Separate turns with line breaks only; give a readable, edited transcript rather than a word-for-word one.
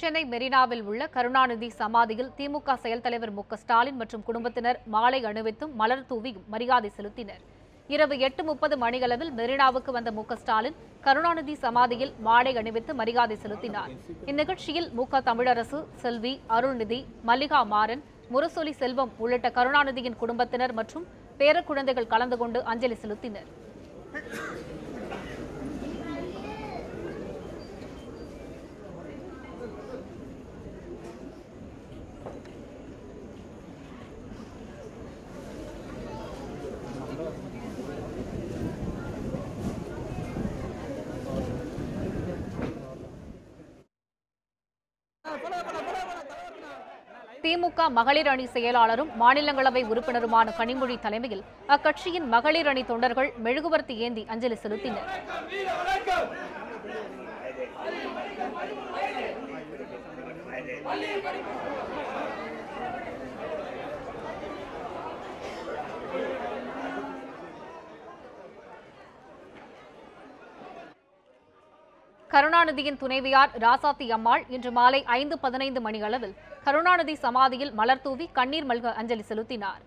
சென்னை மெரினாவில் உள்ள கருணாநிதி சமாதியில் திமுக செயல் தலைவர் மு.க.ஸ்டாலின் மற்றும் குடும்பத்தினர் மாலை அணிவித்தும் மலர் தூவியும் மரியாதை செலுத்தினர். இரவு 8:30 மணியளவில் மெரினாவுக்கு வந்த மு.க.ஸ்டாலின் கருணாநிதி சமாதியில் மாலை அணிவித்து மரியாதை செலுத்தினார். இந்நிகழ்ச்சியில் மு.க. தமிழரசு, செல்வி, அருள்நிதி, மல்லிகா மாறன், முரசொலி செல்வம் உள்ளிட்ட கருணாநிதியின் குடும்பத்தினர் மற்றும் பேரக்குழந்தைகள் கலந்து கொண்டு அஞ்சலி செலுத்தினர். திமுக மகளிர் அணி செயலாளரும் மாநிலங்களவை உறுப்பினருமான கனிமொழி தலைமையில் அக்கட்சியின் மகளிர் அணி தொண்டர்கள் மெழுகுவர்த்தி ஏந்தி அஞ்சலி செலுத்தினர். கருணாநிதியின் துணைவியார் ராசாத்தி அம்மாள் இன்று மாலை 5:15 மணியளவில் கருணாநிதி சமாதியில் மலர் தூவி கண்ணீர் மல்க அஞ்சலி செலுத்தினார்.